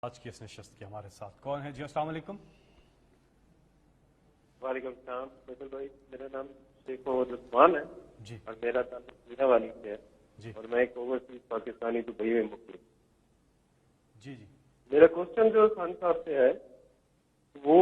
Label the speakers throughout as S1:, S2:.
S1: آج کی اس نشست کے ہمارے ساتھ کون ہے؟ جی السلام علیکم.
S2: وعلیکم السلام فیصل بھائی، میرا نام شیخ محمد عثمان ہے
S1: جی
S2: اور میرا تعلق میرا والی سے ہے
S1: جی
S2: اور میں ایک اوورسیز پاکستانی دبئی میں مقیم.
S1: جی جی
S2: میرا کوشچن جو خان صاحب سے ہے وہ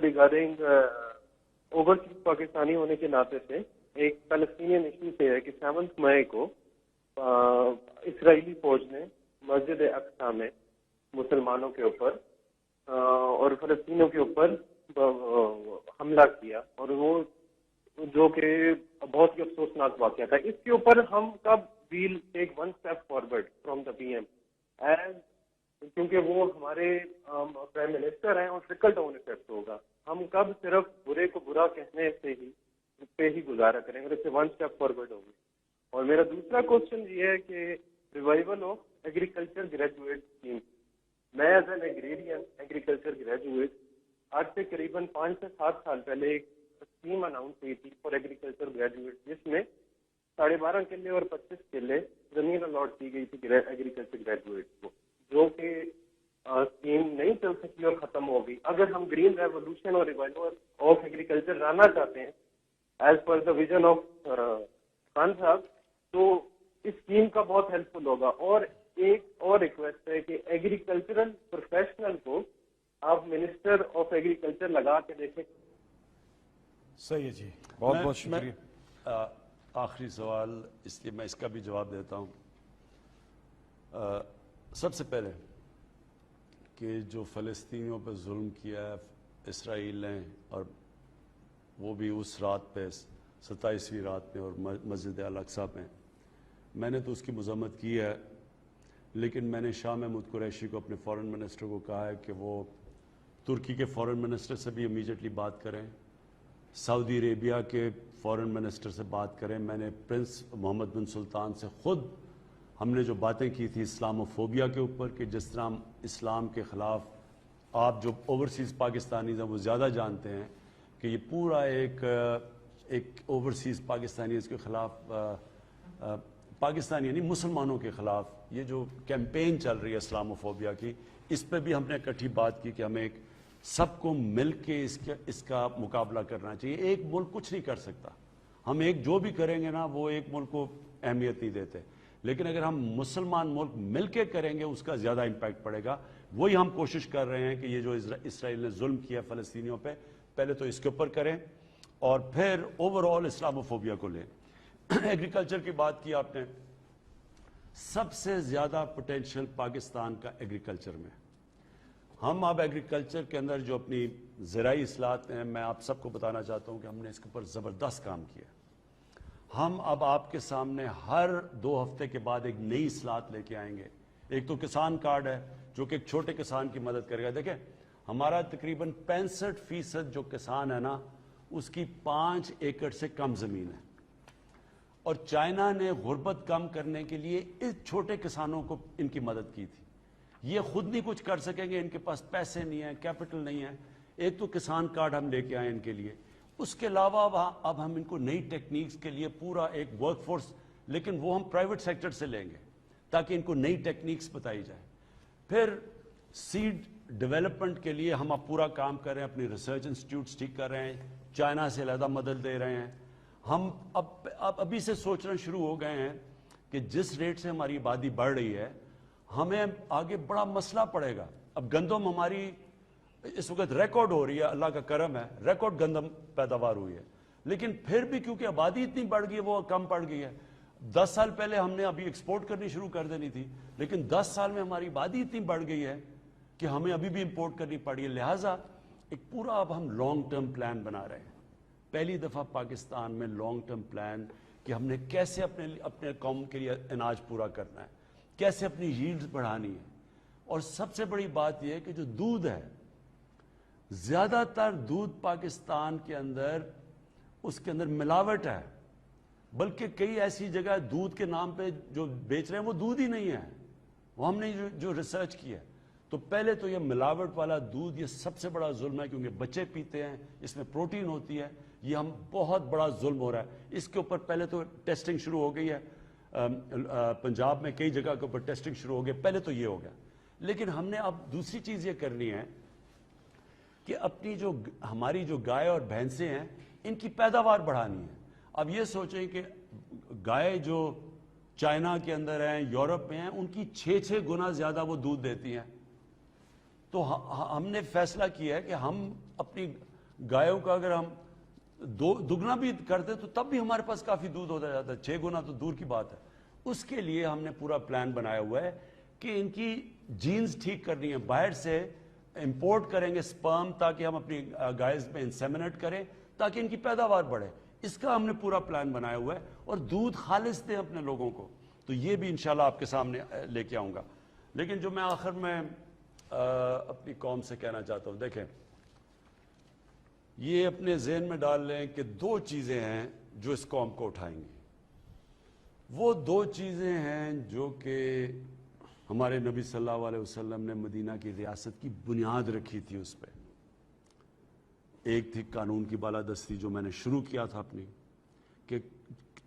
S2: ریگارڈنگ اوورسیز پاکستانی ہونے کے ناطے سے ایک فلسطینین ایشو سے ہے کہ 7 مئی کو اسرائیلی فوج نے مسجد اقصی میں مسلمانوں کے اوپر اور فلسطینیوں کے اوپر حملہ کیا اور وہ جو کہ بہت ہی افسوسناک واقعہ تھا. اس کے اوپر ہم کب will take 1 step forward from the P Ms, کیونکہ وہ ہمارے پرائم منسٹر ہیں اور ٹرکل ڈاؤن افیکٹ ہوگا. ہم کب صرف برے کو برا کہنے سے ہی پہ ہی گزارا کریں اور اس سے 1 اسٹیپ فارورڈ ہوگی. اور میرا دوسرا کوشچن یہ ہے کہ revival of agriculture graduate scheme. میں as an agrarian agriculture graduate آج سے قریباً 5 سے 7 سال پہلے ایک اسکیم اناؤنس ہوئی تھی فار ایگریکلچر گریجویٹ، جس میں 12.5 کلے اور 25 کلے زمین الاٹ کی گئی تھی ایگریکلچر گریجویٹ کو، جو کہ اسکیم نہیں چل سکی اور ختم ہو گئی. اگر ہم گرین ریوولوشن اور ریوائول آف ایگریکلچر لانا چاہتے ہیں as per the vision of Khan صاحب، تو اس اسکیم کا بہت ہیلپ فل ہوگا. اور ایک اور ریکویسٹ ہے کہ ایگریکلچرل پروفیشنل کو آپ منسٹر آف ایگریکلچر لگا کے دیکھیں.
S1: صحیح ہے جی، بہت بہت شکریہ.
S3: آخری سوال اس لیے میں اس کا بھی جواب دیتا ہوں. سب سے پہلے کہ جو فلسطینیوں پہ ظلم کیا ہے اسرائیل نے، اور وہ بھی اس رات پہ 27ویں رات میں اور مسجد الاقصی میں، میں نے تو اس کی مذمت کی ہے، لیکن میں نے شاہ محمود قریشی کو اپنے فارن منسٹر کو کہا ہے کہ وہ ترکی کے فارن منسٹر سے بھی امیجیٹلی بات کریں، سعودی عربیہ کے فارن منسٹر سے بات کریں. میں نے پرنس محمد بن سلطان سے خود ہم نے جو باتیں کی تھی اسلاموفوبیا کے اوپر، کہ جس طرح اسلام کے خلاف آپ جو اوورسیز پاکستانیز ہیں وہ زیادہ جانتے ہیں کہ یہ پورا ایک اوورسیز پاکستانیز کے خلاف پاکستانی یعنی مسلمانوں کے خلاف یہ جو کیمپین چل رہی ہے اسلاموفوبیا کی، اس پہ بھی ہم نے اکٹھی بات کی کہ ہمیں ایک سب کو مل کے اس کا مقابلہ کرنا چاہیے. ایک ملک کچھ نہیں کر سکتا، ہم ایک جو بھی کریں گے نا وہ ایک ملک کو اہمیت نہیں دیتے، لیکن اگر ہم مسلمان ملک مل کے کریں گے اس کا زیادہ امپیکٹ پڑے گا. وہی ہم کوشش کر رہے ہیں کہ یہ جو اسرائیل نے ظلم کیا فلسطینیوں پہ، پہلے تو اس کے اوپر کریں اور پھر اوور آل اسلاموفوبیا کو لیں. ایگریکلچر کی بات کی آپ نے، سب سے زیادہ پوٹینشیل پاکستان کا ایگریکلچر میں. ہم اب ایگریکلچر کے اندر جو اپنی زرعی اصلاحات ہیں، میں آپ سب کو بتانا چاہتا ہوں کہ ہم نے اس کے اوپر زبردست کام کیا. ہم اب آپ کے سامنے ہر 2 ہفتے کے بعد ایک نئی اصلاحات لے کے آئیں گے. ایک تو کسان کارڈ ہے جو کہ ایک چھوٹے کسان کی مدد کرے گا. دیکھیں ہمارا تقریباً 65% جو کسان ہے نا، اس کی 5 ایکڑ سے کم زمین ہے، اور چائنا نے غربت کم کرنے کے لیے اس چھوٹے کسانوں کو ان کی مدد کی تھی. یہ خود نہیں کچھ کر سکیں گے، ان کے پاس پیسے نہیں ہیں، کیپٹل نہیں ہے. ایک تو کسان کارڈ ہم لے کے آئے ان کے لیے. اس کے علاوہ اب ہم ان کو نئی ٹیکنیکس کے لیے پورا ایک ورک فورس، لیکن وہ ہم پرائیویٹ سیکٹر سے لیں گے تاکہ ان کو نئی ٹیکنیکس بتائی جائے. پھر سیڈ ڈیولپمنٹ کے لیے ہم اب پورا کام کر رہے ہیں، اپنی ریسرچ انسٹیٹیوٹس ٹھیک کر رہے ہیں، چائنا سے علیحدہ مدد دے رہے ہیں. ہم ابھی سے سوچنا شروع ہو گئے ہیں کہ جس ریٹ سے ہماری آبادی بڑھ رہی ہے ہمیں آگے بڑا مسئلہ پڑے گا. اب گندم ہماری اس وقت ریکارڈ ہو رہی ہے، اللہ کا کرم ہے، ریکارڈ گندم پیداوار ہوئی ہے، لیکن پھر بھی کیونکہ آبادی اتنی بڑھ گئی ہے وہ کم پڑ گئی ہے. 10 سال پہلے ہم نے ابھی ایکسپورٹ کرنی شروع کر دینی تھی، لیکن 10 سال میں ہماری آبادی اتنی بڑھ گئی ہے کہ ہمیں ابھی بھی امپورٹ کرنی پڑی ہے. لہٰذا ایک پورا اب ہم لانگ ٹرم پلان بنا رہے ہیں. پہلی دفعہ پاکستان میں لانگ ٹرم پلان کہ ہم نے کیسے اپنے قوم کے لیے اناج پورا کرنا ہے، کیسے اپنی ییلڈز بڑھانی ہے. اور سب سے بڑی بات یہ ہے کہ جو دودھ ہے، زیادہ تر دودھ پاکستان کے اندر اس کے اندر ملاوٹ ہے، بلکہ کئی ایسی جگہ دودھ کے نام پہ جو بیچ رہے ہیں وہ دودھ ہی نہیں ہے. وہ ہم نے جو ریسرچ کی ہے، تو پہلے تو یہ ملاوٹ والا دودھ یہ سب سے بڑا ظلم ہے، کیونکہ بچے پیتے ہیں، اس میں پروٹین ہوتی ہے، یہ ہم بہت بڑا ظلم ہو رہا ہے. اس کے اوپر پہلے تو ٹیسٹنگ شروع ہو گئی ہے، پنجاب میں کئی جگہ کے اوپر ٹیسٹنگ شروع ہو گئی. پہلے تو یہ ہو گیا، لیکن ہم نے اب دوسری چیز یہ کرنی ہے کہ اپنی جو ہماری جو گائے اور بھینسیں ہیں ان کی پیداوار بڑھانی ہے. اب یہ سوچیں کہ گائے جو چائنا کے اندر ہیں، یورپ میں ہیں، ان کی 6 گنا زیادہ وہ دودھ دیتی ہیں. تو ہم نے فیصلہ کیا ہے کہ ہم اپنی گایوں کا اگر ہم دگنا بھی کرتے تو تب بھی ہمارے پاس کافی دودھ ہوتا جاتا ہے. 6 گنا تو دور کی بات ہے. اس کے لیے ہم نے پورا پلان بنایا ہوا ہے کہ ان کی جینز ٹھیک کرنی ہے. باہر سے امپورٹ کریں گے سپرم تاکہ ہم اپنی گائز میں انسیمنیٹ کریں تاکہ ان کی پیداوار بڑھے. اس کا ہم نے پورا پلان بنایا ہوا ہے اور دودھ خالص دیں اپنے لوگوں کو. تو یہ بھی انشاءاللہ آپ کے سامنے لے کے آؤں گا. لیکن جو میں آخر میں اپنی قوم سے کہنا چاہتا ہوں، دیکھیں یہ اپنے ذہن میں ڈال لیں کہ 2 چیزیں ہیں جو اس قوم کو اٹھائیں گی. وہ 2 چیزیں ہیں جو کہ ہمارے نبی صلی اللہ علیہ وسلم نے مدینہ کی ریاست کی بنیاد رکھی تھی اس پہ. ایک تھی قانون کی بالادستی جو میں نے شروع کیا تھا اپنی، کہ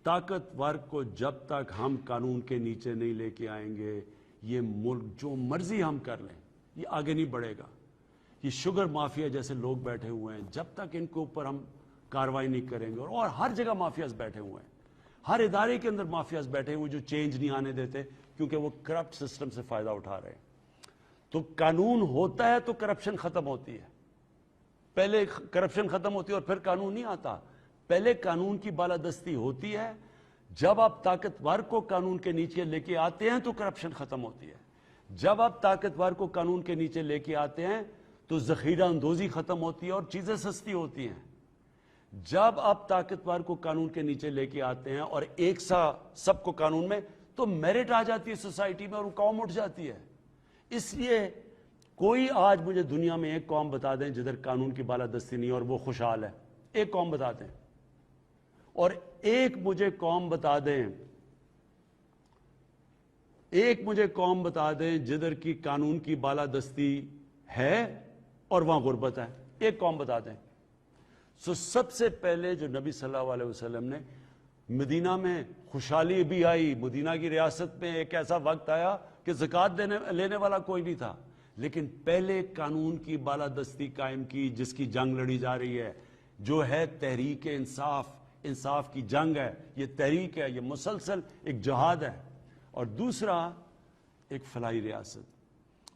S3: طاقتور کو جب تک ہم قانون کے نیچے نہیں لے کے آئیں گے یہ ملک جو مرضی ہم کر لیں یہ آگے نہیں بڑھے گا. یہ شوگر مافیا جیسے لوگ بیٹھے ہوئے ہیں، جب تک ان کے اوپر ہم کاروائی نہیں کریں گے، اور ہر جگہ مافیاز بیٹھے ہوئے ہیں، ہر ادارے کے اندر مافیاز بیٹھے ہوئے جو چینج نہیں آنے دیتے کیونکہ وہ کرپٹ سسٹم سے فائدہ اٹھا رہے ہیں. تو قانون ہوتا ہے تو کرپشن ختم ہوتی ہے. پہلے کرپشن ختم ہوتی ہے اور پھر قانون نہیں آتا. پہلے قانون کی بالادستی ہوتی ہے. جب آپ طاقتور کو قانون کے نیچے لے کے آتے ہیں تو کرپشن ختم ہوتی ہے. جب آپ طاقتور کو قانون کے نیچے لے کے آتے ہیں تو ذخیرہ اندوزی ختم ہوتی ہے اور چیزیں سستی ہوتی ہیں. جب آپ طاقتور کو قانون کے نیچے لے کے آتے ہیں اور ایک سا سب کو قانون میں، تو میرٹ آ جاتی ہے سوسائٹی میں اور وہ قوم اٹھ جاتی ہے. اس لیے کوئی آج مجھے دنیا میں ایک قوم بتا دیں جدھر قانون کی بالادستی نہیں اور وہ خوشحال ہے. ایک قوم بتا دیں. اور ایک مجھے قوم بتا دیں جدھر کی قانون کی بالادستی ہے اور وہاں غربت ہے. ایک قوم بتا دیں. سب سے پہلے جو نبی صلی اللہ علیہ وسلم نے مدینہ میں خوشحالی بھی آئی. مدینہ کی ریاست میں ایک ایسا وقت آیا کہ زکوٰۃ لینے والا کوئی نہیں تھا، لیکن پہلے قانون کی بالادستی قائم کی جس کی جنگ لڑی جا رہی ہے، جو ہے تحریک انصاف کی جنگ ہے. یہ تحریک ہے، یہ مسلسل ایک جہاد ہے. اور دوسرا ایک فلاحی ریاست.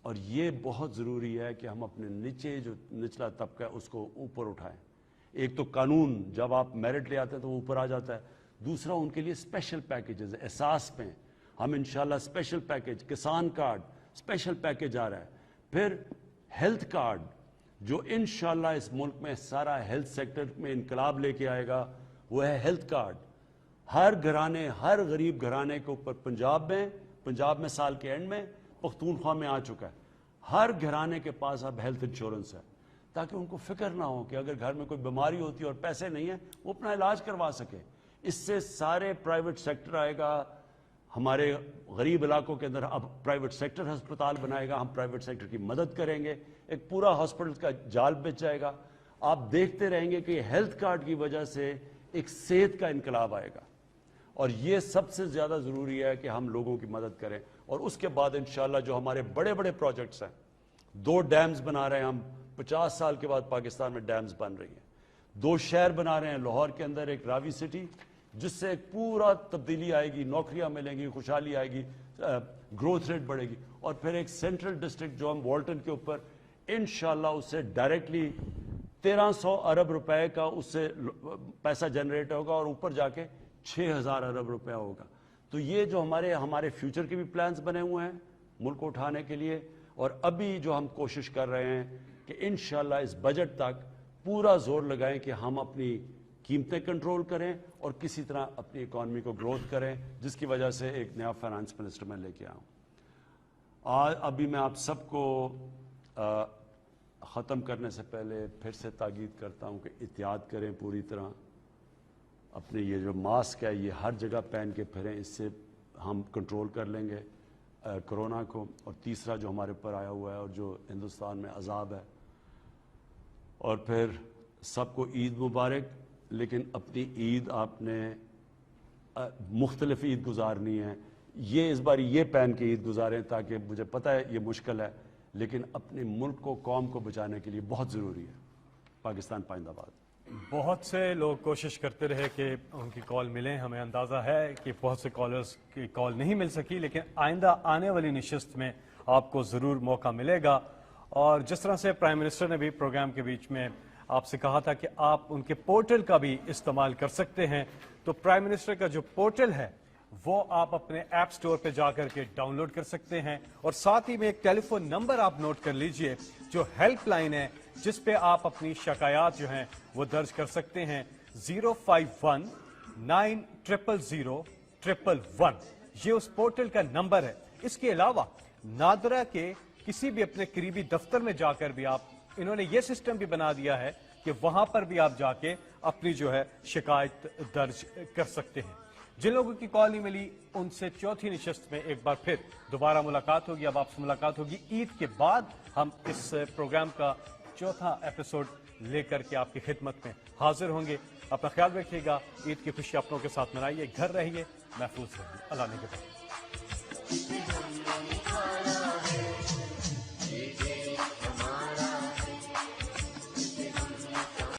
S3: اور یہ بہت ضروری ہے کہ ہم اپنے نیچے جو نچلا طبقہ ہے اس کو اوپر اٹھائیں. ایک تو قانون جب آپ میرٹ لے آتے ہیں تو وہ اوپر آ جاتا ہے. دوسرا ان کے لیے اسپیشل پیکیجز احساس پہ. ہم انشاءاللہ اسپیشل پیکیج، کسان کارڈ اسپیشل پیکیج آ رہا ہے. پھر ہیلتھ کارڈ جو انشاءاللہ اس ملک میں سارا ہیلتھ سیکٹر میں انقلاب لے کے آئے گا، وہ ہے ہیلتھ کارڈ. ہر گھرانے، ہر غریب گھرانے کے اوپر پنجاب میں سال کے اینڈ میں، پختونخوا میں آ چکا ہے، ہر گھرانے کے پاس اب ہیلتھ انشورنس ہے، تاکہ ان کو فکر نہ ہو کہ اگر گھر میں کوئی بیماری ہوتی ہے اور پیسے نہیں ہیں وہ اپنا علاج کروا سکے. اس سے سارے پرائیویٹ سیکٹر آئے گا. ہمارے غریب علاقوں کے اندر اب پرائیویٹ سیکٹر ہسپتال بنائے گا. ہم پرائیویٹ سیکٹر کی مدد کریں گے. ایک پورا ہاسپٹل کا جال بچ جائے گا. آپ دیکھتے رہیں گے کہ ہیلتھ کارڈ کی وجہ سے ایک صحت کا انقلاب آئے گا. اور یہ سب سے زیادہ ضروری ہے کہ ہم لوگوں کی مدد کریں. اور اس کے بعد انشاءاللہ جو ہمارے بڑے بڑے پروجیکٹس ہیں، 2 ڈیمز بنا رہے ہیں ہم. 50 سال کے بعد پاکستان میں ڈیمز بن رہی ہیں. 2 شہر بنا رہے ہیں. لاہور کے اندر ایک راوی سٹی جس سے ایک پورا تبدیلی آئے گی، نوکریاں ملیں گی، خوشحالی آئے گی، گروتھ ریٹ بڑھے گی. اور پھر ایک سینٹرل ڈسٹرکٹ جو ہم والٹن کے اوپر انشاءاللہ اس سے ڈائریکٹلی 1300 ارب روپے کا اس سے پیسہ جنریٹ ہوگا اور اوپر جا کے 6000 ارب روپے ہوگا. تو یہ جو ہمارے فیوچر کے بھی پلانز بنے ہوئے ہیں ملک کو اٹھانے کے لیے. اور ابھی جو ہم کوشش کر رہے ہیں کہ انشاءاللہ اس بجٹ تک پورا زور لگائیں کہ ہم اپنی قیمتیں کنٹرول کریں اور کسی طرح اپنی اکانومی کو گروتھ کریں، جس کی وجہ سے ایک نیا فائنانس منسٹر میں لے کے آؤں. ابھی میں آپ سب کو ختم کرنے سے پہلے پھر سے تاکید کرتا ہوں کہ احتیاط کریں پوری طرح. اپنے یہ جو ماسک ہے یہ ہر جگہ پہن کے پھریں. اس سے ہم کنٹرول کر لیں گے کرونا کو. اور تیسرا جو ہمارے اوپر آیا ہوا ہے اور جو ہندوستان میں عذاب ہے. اور پھر سب کو عید مبارک. لیکن اپنی عید آپ نے مختلف عید گزارنی ہے. یہ اس بار یہ پہن کے عید گزاریں تاکہ مجھے پتہ ہے یہ مشکل ہے لیکن اپنے ملک کو قوم کو بچانے کے لیے بہت ضروری ہے. پاکستان پائندہ باد.
S1: بہت سے لوگ کوشش کرتے رہے کہ ان کی کال ملیں. ہمیں اندازہ ہے کہ بہت سے کالرز کی کال نہیں مل سکی لیکن آئندہ آنے والی نشست میں آپ کو ضرور موقع ملے گا. اور جس طرح سے پرائم منسٹر نے بھی پروگرام کے بیچ میں آپ سے کہا تھا کہ آپ ان کے پورٹل کا بھی استعمال کر سکتے ہیں, تو پرائم منسٹر کا جو پورٹل ہے وہ آپ اپنے ایپ سٹور پہ جا کر کے ڈاؤن لوڈ کر سکتے ہیں. اور ساتھ ہی میں ایک ٹیلی فون نمبر آپ نوٹ کر لیجئے جو ہیلپ لائن ہے جس پہ آپ اپنی شکایات جو ہیں وہ درج کر سکتے ہیں. 051-900-111 یہ اس پورٹل کا نمبر ہے. اس کے علاوہ نادرا کے کسی بھی اپنے قریبی دفتر میں جا کر بھی آپ, انہوں نے یہ سسٹم بھی بنا دیا ہے کہ وہاں پر بھی آپ جا کے اپنی جو ہے شکایت درج کر سکتے ہیں. جن لوگوں کی کال نہیں ملی ان سے چوتھی نشست میں ایک بار پھر دوبارہ ملاقات ہوگی. اب آپ سے ملاقات ہوگی عید کے بعد. ہم اس پروگرام کا چوتھا ایپیسوڈ لے کر کے آپ کی خدمت میں حاضر ہوں گے. اپنا خیال رکھیے گا. عید کی خوشی اپنوں کے ساتھ منائیے, گھر رہیے, محفوظ رہیے. اللہ نے